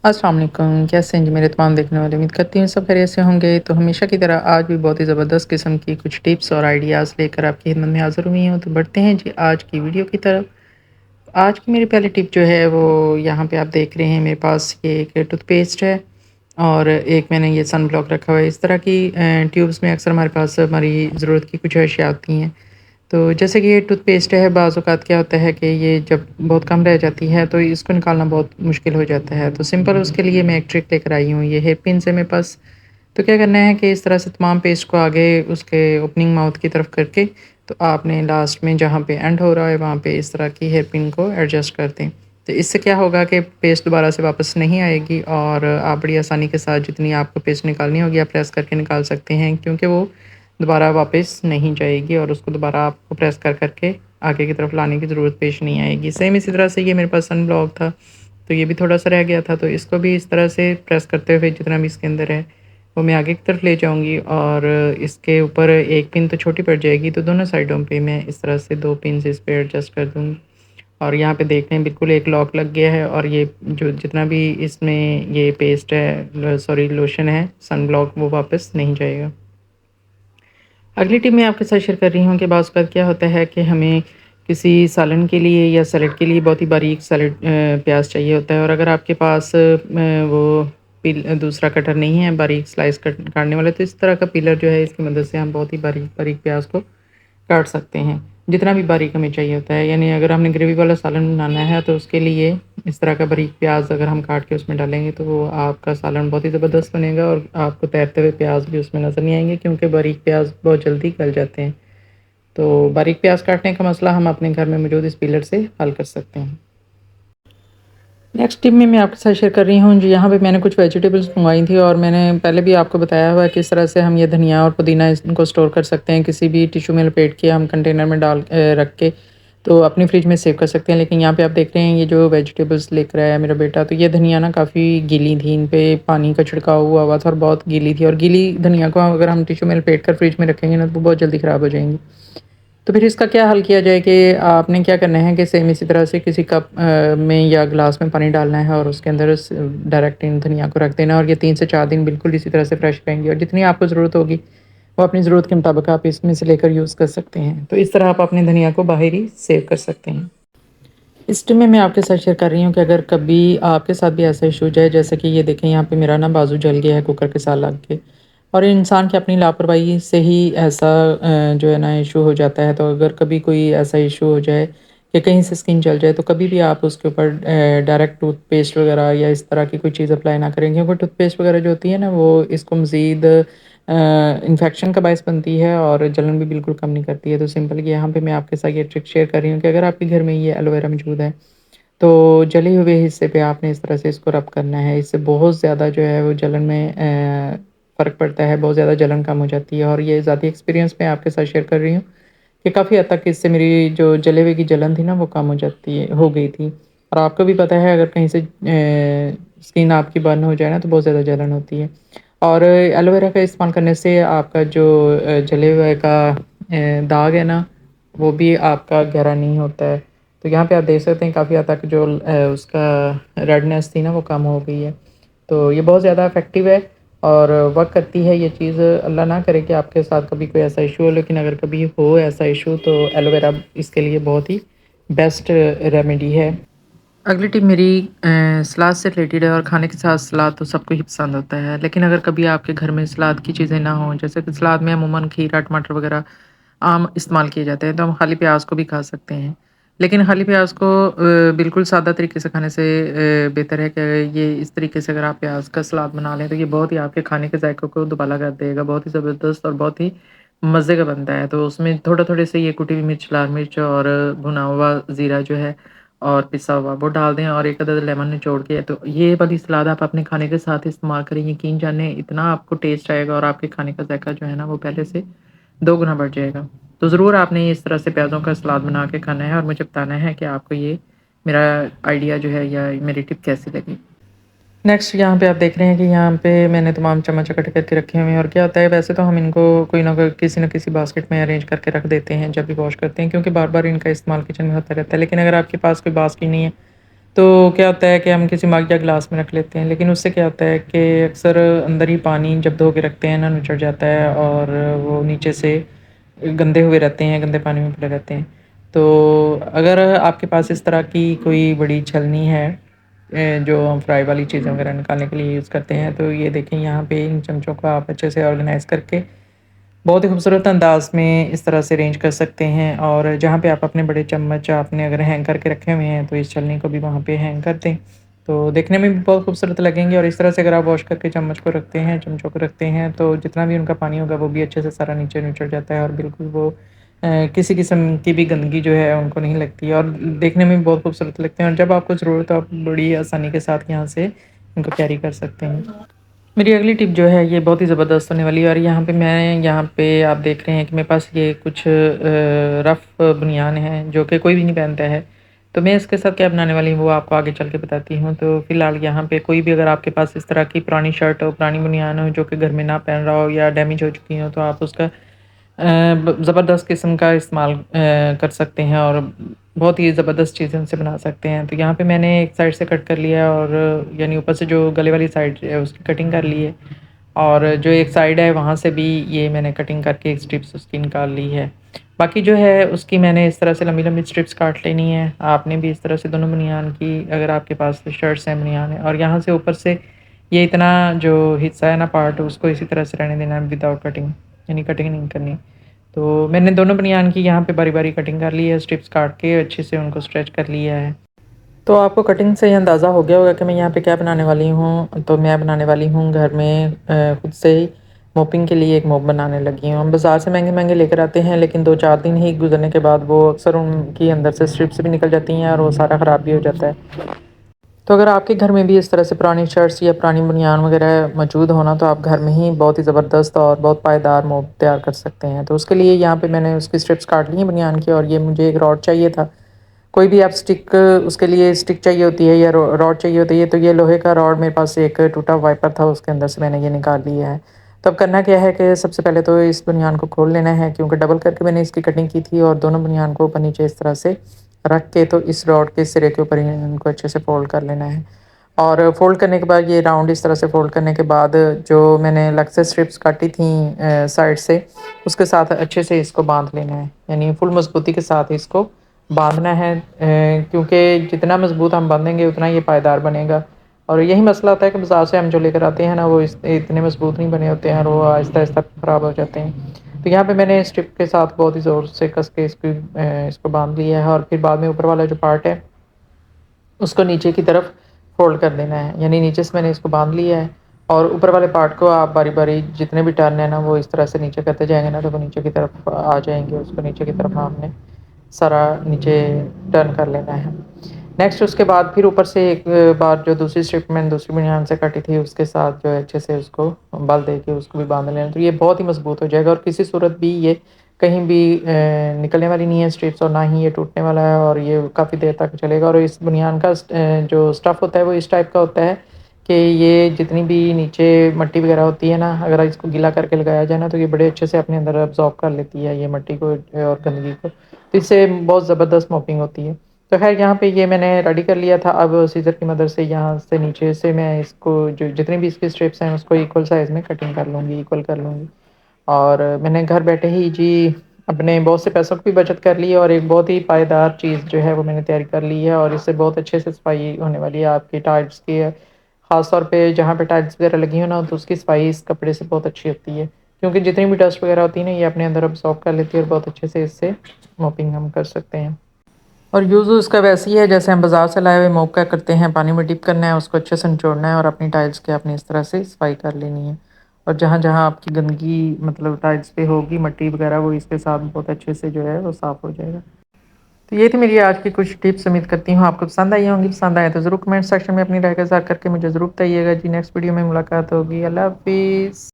अस्सलाम वालेकुम, कैसे हैं जी मेरे तमाम देखने वाले? उम्मीद करती हूँ सब खैरियत से होंगे। तो हमेशा की तरह आज भी बहुत ही ज़बरदस्त किस्म की कुछ टिप्स और आइडियाज़ लेकर आपकी खिदमत में हाज़िर हुई हूँ। तो बढ़ते हैं जी आज की वीडियो की तरफ। आज की मेरी पहली टिप जो है वो यहाँ पे आप देख रहे हैं मेरे पास ये एक टूथपेस्ट है और एक मैंने ये सन ब्लॉक रखा हुआ है। इस तरह की ट्यूब्स में अक्सर हमारे पास हमारी ज़रूरत की कुछ अशिया आती हैं। तो जैसे कि ये टूथपेस्ट है, बाज़ औक़ात क्या होता है कि ये जब बहुत कम रह जाती है, तो इसको निकालना बहुत मुश्किल हो जाता है। तो सिंपल उसके लिए मैं एक ट्रिक लेकर आई हूँ, ये हेयर पिन्स है मेरे पास। तो क्या करना है कि इस तरह से तमाम पेस्ट को आगे उसके ओपनिंग माउथ की तरफ करके, तो आपने लास्ट में जहाँ पे एंड हो रहा है, वहाँ पे इस तरह की हेयर पिन को एडजस्ट कर दें। तो इससे क्या होगा कि पेस्ट दोबारा से वापस नहीं आएगी और आप बड़ी आसानी के साथ जितनी आपको पेस्ट निकालनी होगी, आप प्रेस करके निकाल सकते हैं क्योंकि वो दोबारा वापस नहीं जाएगी और उसको दोबारा आपको प्रेस कर के आगे की तरफ लाने की ज़रूरत पेश नहीं आएगी। सेम इसी तरह से ये मेरे पास सन ब्लॉक था, तो ये भी थोड़ा-सा रह गया था, तो इसको भी इस तरह से प्रेस करते हुए जितना भी इसके अंदर है, वो मैं आगे की तरफ ले जाऊँगी और इसके ऊपर एक पिन तो छोटी पड़ जाएगी, तो दोनों साइडों पे मैं इस तरह से 2 पिन्स इस पे एडजस्ट कर दूँगी। और यहाँ पे देख लें बिल्कुल एक लॉक लग गया है और ये जो जितना भी इसमें ये पेस्ट है सॉरी लोशन है सन ब्लॉक वो वापस नहीं जाएगा। अगली टिप मैं आपके साथ शेयर कर रही हूँ कि बाज़ औक़ात क्या होता है कि हमें किसी सालन के लिए या सैलेड के लिए बहुत ही बारीक सैलेड प्याज़ चाहिए होता है और अगर आपके पास वो दूसरा कटर नहीं है बारीक स्लाइस काटने वाला, तो इस तरह का पीलर जो है इसकी मदद से हम बहुत ही बारीक-बारीक प्याज़ को काट सकते हैं, जितना भी बारीक हमें चाहिए होता है। यानी अगर हमने ग्रेवी वाला सालन बनाना है तो उसके लिए इस तरह का बारीक प्याज़ अगर हम काट के उसमें डालेंगे तो वो आपका सालन बहुत ही ज़बरदस्त बनेगा और आपको तैरते हुए प्याज़ भी उसमें नज़र नहीं आएँगे क्योंकि बारीक प्याज़ बहुत जल्दी गल जाते हैं। तो बारीक प्याज़ काटने का मसला हम अपने घर में मौजूद इस पीलर से हल कर सकते हैं। नेक्स्ट टिप में मैं आपके साथ शेयर कर रही हूँ जी, यहाँ पे मैंने कुछ वेजिटेबल्स मंगवाई थी और मैंने पहले भी आपको बताया हुआ है किस तरह से हम ये धनिया और पुदीना इनको स्टोर कर सकते हैं किसी भी टिश्यू में लपेट के हम कंटेनर में रख के तो अपनी फ्रिज में सेव कर सकते हैं। लेकिन यहाँ पे आप देख रहे हैं ये जो वेजिटेबल्स लेकर आया है मेरा बेटा, तो ये धनिया ना काफ़ी गीली थी, इन पे पानी का छिड़काव हुआ था और बहुत गीली थी और गीली धनिया को अगर हम टिश्यू में लपेट कर फ्रिज में रखेंगे ना तो बहुत जल्दी ख़राब हो जाएंगी। तो फिर इसका क्या हल किया जाए कि आपने क्या करना है कि सेम इसी तरह से किसी कप में या ग्लास में पानी डालना है और उसके अंदर डायरेक्ट इन धनिया को रख देना और ये 3 से 4 दिन बिल्कुल इसी तरह से फ्रेश रहेंगी और जितनी आपको ज़रूरत होगी वो अपनी ज़रूरत के मुताबिक आप इसमें से लेकर यूज़ कर सकते हैं। तो इस तरह आप अपने धनिया को बाहर ही सेव कर सकते हैं। इस टिप में मैं आपके साथ शेयर कर रही हूँ कि अगर कभी आपके साथ भी ऐसा इशू जाए जैसे कि ये देखें यहाँ पे मेरा ना बाजू जल गया है कुकर के साथ लग के और इंसान की अपनी लापरवाही से ही ऐसा जो है ना इशू हो जाता है। तो अगर कभी कोई ऐसा इशू हो जाए कि कहीं से स्किन जल जाए तो कभी भी आप उसके ऊपर डायरेक्ट टूथपेस्ट वगैरह या इस तरह की कोई चीज़ अप्लाई ना करें क्योंकि टूथपेस्ट वगैरह जो होती है ना वो इसको मज़ीद इन्फेक्शन का बायस बनती है और जलन भी बिल्कुल कम नहीं करती है। तो सिंपल यहाँ पे मैं आपके साथ ये ट्रिक शेयर कर रही हूँ कि अगर आपके घर में ये एलोवेरा मौजूद है तो जले हुए हिस्से पे आपने इस तरह से इसको रब करना है। इससे बहुत ज़्यादा जो है वो जलन में फ़र्क पड़ता है, बहुत ज़्यादा जलन कम हो जाती है और ये ज़ाती एक्सपीरियंस मैं आपके साथ शेयर कर रही हूँ कि काफ़ी हद तक इससे मेरी जो जले हुए की जलन थी ना वो कम हो गई थी। और आपको भी पता है अगर कहीं से स्किन आपकी बर्न हो जाए ना तो बहुत ज़्यादा जलन होती है। और एलोवेरा का इस्तेमाल करने से आपका जो जले हुए का दाग है ना वो भी आपका गहरा नहीं होता है। तो यहाँ पे आप देख सकते हैं काफ़ी हद तक जो उसका रेडनेस थी ना वो कम हो गई है। तो ये बहुत ज़्यादा इफ़ेक्टिव है और वर्क करती है ये चीज़। अल्लाह ना करे कि आपके साथ कभी कोई ऐसा इशू हो, लेकिन अगर कभी हो ऐसा इशू तो एलोवेरा इसके लिए बहुत ही बेस्ट रेमेडी है। अगली टिप मेरी सलाद से रिलेटेड है और खाने के साथ सलाद तो सबको ही पसंद होता है। लेकिन अगर कभी आपके घर में सलाद की चीज़ें ना हों, जैसे कि सलाद में अमूमन खीरा, टमाटर वगैरह आम इस्तेमाल किए जाते हैं, तो हम खाली प्याज़ को भी खा सकते हैं। लेकिन खाली प्याज़ को बिल्कुल सादा तरीके से खाने से बेहतर है कि ये इस तरीके से अगर आप प्याज़ का सलाद बना लें, तो ये बहुत ही आपके खाने के ज़ायक़े को दुबाला कर देगा। बहुत ही ज़बरदस्त और बहुत ही मज़े का बनता है। तो उसमें थोड़ा-थोड़े से ये कुटी हुई मिर्च, लाल मिर्च और भुना हुआ ज़ीरा जो है और पिसा हुआ वो डाल दें और 1 अदद लेमन निचोड़ के, तो ये वाली सलाद आप अपने खाने के साथ इस्तेमाल करें, यकीन जानिए इतना आपको टेस्ट आएगा और आपके खाने का ज़ायक़ा जो है ना वो पहले से 2 गुना बढ़ जाएगा। तो ज़रूर आपने इस तरह से प्याज़ों का सलाद बना के खाना है और मुझे बताना है कि आपको ये मेरा आइडिया जो है या मेरी टिप कैसी लगी। नेक्स्ट यहाँ पे आप देख रहे हैं कि यहाँ पे मैंने तमाम चम्मच इकट्ठे करके रखे हुए हैं और क्या होता है वैसे तो हम इनको कोई ना कोई किसी न किसी बास्केट में अरेंज करके रख देते हैं जब भी वॉश करते हैं क्योंकि बार-बार इनका इस्तेमाल किचन में होता रहता है। लेकिन अगर आपके पास कोई बास्केट नहीं है तो क्या होता है कि हम किसी मग या ग्लास में रख लेते हैं, लेकिन उससे क्या होता है कि अक्सर अंदर ही पानी जब धो के रखते हैं ना नुचड़ जाता है और वो नीचे से गंदे हुए रहते हैं, गंदे पानी में पड़े रहते हैं। तो अगर आपके पास इस तरह की कोई बड़ी छलनी है जो हम फ्राई वाली चीज़ें वगैरह निकालने के लिए यूज़ करते हैं, तो ये देखें यहाँ पे इन चमचों को आप अच्छे से ऑर्गेनाइज़ करके बहुत ही खूबसूरत अंदाज़ में इस तरह से अरेंज कर सकते हैं। और जहाँ पे आप अपने बड़े चम्मच आपने अगर हैंग करके रखे हुए हैं, तो इस छलनी को भी वहाँ पे हैंग कर दें। तो देखने में भी बहुत खूबसूरत लगेंगे और इस तरह से अगर आप वॉश करके चम्मच को रखते हैं, चमचों को रखते हैं, तो जितना भी उनका पानी होगा वो भी अच्छे से सारा नीचे निचड़ जाता है और बिल्कुल वो किसी किस्म की भी गंदगी जो है उनको नहीं लगती और देखने में भी बहुत खूबसूरत लगते हैं और जब आपको ज़रूरत हो आप बड़ी आसानी के साथ यहाँ से इनको कैरी कर सकते हैं। मेरी अगली टिप जो है ये बहुत ही ज़बरदस्त होने वाली है और यहाँ पे आप देख रहे हैं कि मेरे पास ये कुछ रफ़ बनियान हैं जो कि कोई भी नहीं पहनता है। तो मैं इसके साथ क्या बनाने वाली हूँ वो आपको आगे चल के बताती हूँ। तो फ़िलहाल यहाँ पे कोई भी अगर आपके पास इस तरह की पुरानी शर्ट हो, पुरानी बनियान हो जो कि घर में ना पहन रहा हो या डैमेज हो चुकी हो, तो आप उसका ज़बरदस्त किस्म का इस्तेमाल कर सकते हैं और बहुत ही ज़बरदस्त चीज़ें उनसे बना सकते हैं। तो यहाँ पे मैंने एक साइड से कट कर लिया है और यानी ऊपर से जो गले वाली साइड है उसकी कटिंग कर ली है और जो एक साइड है वहाँ से भी ये मैंने कटिंग करके एक स्ट्रिप्स उसकी निकाल ली है। बाकी जो है उसकी मैंने इस तरह से लंबी-लंबी स्ट्रिप्स काट लेनी है। आपने भी इस तरह से दोनों बनियान की अगर आपके पास शर्ट्स हैं, बनियान है और यहाँ से ऊपर से ये इतना जो हिस्सा है ना पार्ट उसको इसी तरह से रहने देना है विदाउट कटिंग, यानी कटिंग नहीं करनी। तो मैंने दोनों बनियान की यहाँ पे बारी-बारी कटिंग कर ली है, स्ट्रिप्स काट के अच्छे से उनको स्ट्रेच कर लिया है। तो आपको कटिंग से ही अंदाज़ा हो गया होगा कि मैं यहाँ पे क्या बनाने वाली हूँ। तो मैं बनाने वाली हूँ घर में खुद से ही मोपिंग के लिए एक मोप बनाने लगी हूँ। हम बाज़ार से महँगे-महँगे लेकर आते हैं, लेकिन 2-4 दिन ही गुज़रने के बाद वो अक्सर उनकी अंदर से स्ट्रिप्स भी निकल जाती हैं और वो सारा ख़राब भी हो जाता है। तो अगर आपके घर में भी इस तरह से पुरानी शर्ट्स या पुरानी बनियान वगैरह मौजूद हो ना, तो आप घर में ही बहुत ही ज़बरदस्त और बहुत पायदार मोप तैयार कर सकते हैं। तो उसके लिए यहाँ पे मैंने उसकी स्ट्रिप्स काट ली हैं बनियान की और ये मुझे एक रॉड चाहिए था। कोई भी आप स्टिक उसके लिए स्टिक चाहिए होती है या रॉड चाहिए होती है, तो ये लोहे का रॉड मेरे पास एक टूटा वाइपर था, उसके अंदर से मैंने ये निकाल लिया है। तो अब करना क्या है कि सबसे पहले तो इस बनियान को खोल लेना है क्योंकि डबल करके मैंने इसकी कटिंग की थी और दोनों बनियान को ऊपर नीचे इस तरह से रख के तो इस रॉड के सिरे के ऊपर इनको अच्छे से फोल्ड कर लेना है। और फ़ोल्ड करने के बाद ये राउंड इस तरह से फ़ोल्ड करने के बाद जो मैंने अलग से स्ट्रिप्स काटी थी साइड से, उसके साथ अच्छे से इसको बांध लेना है, यानी फुल मजबूती के साथ इसको बांधना है क्योंकि जितना मजबूत हम बांधेंगे उतना ये पायदार बनेगा। और यही मसला होता है कि बाज़ार से हम जो लेकर आते हैं ना वो इतने मजबूत नहीं बने होते हैं और वो आहिस्ता आहिस्ता ख़राब हो जाते हैं। तो यहाँ पे मैंने स्ट्रिप के साथ बहुत ही ज़ोर से कस के इसको बांध लिया है और फिर बाद में ऊपर वाला जो पार्ट है उसको नीचे की तरफ फ़ोल्ड कर देना है, यानी नीचे से मैंने इसको बांध लिया है और ऊपर वाले पार्ट को आप बारी-बारी जितने भी टर्न है ना वो इस तरह से नीचे करते जाएँगे ना तो वो नीचे की तरफ आ जाएँगे, उसको नीचे की तरफ आपने सारा नीचे टर्न कर लेना है। नेक्स्ट उसके बाद फिर ऊपर से एक बार जो दूसरी स्ट्रिप मैंने दूसरी बनियान से काटी थी उसके साथ जो है अच्छे से उसको बल दे के उसको भी बांध लेना, तो ये बहुत ही मजबूत हो जाएगा और किसी सूरत भी ये कहीं भी निकलने वाली नहीं है स्ट्रिप्स और ना ही ये टूटने वाला है और ये काफ़ी देर तक चलेगा। और इस बनियान का जो स्टफ़ होता है वो इस टाइप का होता है कि ये जितनी भी नीचे मट्टी वगैरह होती है ना, अगर इसको गीला करके लगाया जाए ना तो ये बड़े अच्छे से अपने अंदर अब्ज़ॉर्ब कर लेती है ये मट्टी को और गंदगी को। तो इससे बहुत ज़बरदस्त मॉपिंग होती है। तो ख़ैर यहाँ पे ये मैंने रेडी कर लिया था। अब सीज़र की मदद से यहाँ से नीचे से मैं इसको जो जितनी भी इसकी स्ट्रिप्स हैं उसको इक्वल साइज़ में कटिंग कर लूँगी, इक्वल कर लूँगी। और मैंने घर बैठे ही जी अपने बहुत से पैसों की भी बचत कर ली है और एक बहुत ही पायदार चीज़ जो है वो मैंने तैयार कर ली है और इससे बहुत अच्छे से सफाई होने वाली है आपकी टाइल्स की। ख़ास तौर पे जहाँ पे टाइल्स वगैरह लगी हो ना तो उसकी सफाई इस कपड़े से बहुत अच्छी होती है क्योंकि जितनी भी डस्ट वगैरह होती है ना ये अपने अंदर अब्ज़ॉर्ब कर लेती है और बहुत अच्छे से इससे मॉपिंग हम कर सकते हैं। और यूज़ उसका वैसे ही है जैसे हम बाज़ार से लाए हुए मोप क्या करते हैं, पानी में डिप करना है, उसको अच्छे से निचोड़ना है और अपनी टाइल्स की आपने इस तरह से सफाई कर लेनी है। और जहाँ-जहाँ आपकी गंदगी मतलब टाइल्स पे होगी, मट्टी वगैरह वो इसके साथ बहुत अच्छे से जो है वो साफ़ हो जाएगा। तो ये थी मेरी आज की कुछ टिप्स, उम्मीद करती हूँ आपको पसंद आई होंगी। पसंद आए तो ज़रूर कमेंट सेक्शन में अपनी राय का इज़हार करके मुझे ज़रूर बताइएगा जी। नेक्स्ट वीडियो में मुलाकात होगी। अल्लाह हाफ़िज़।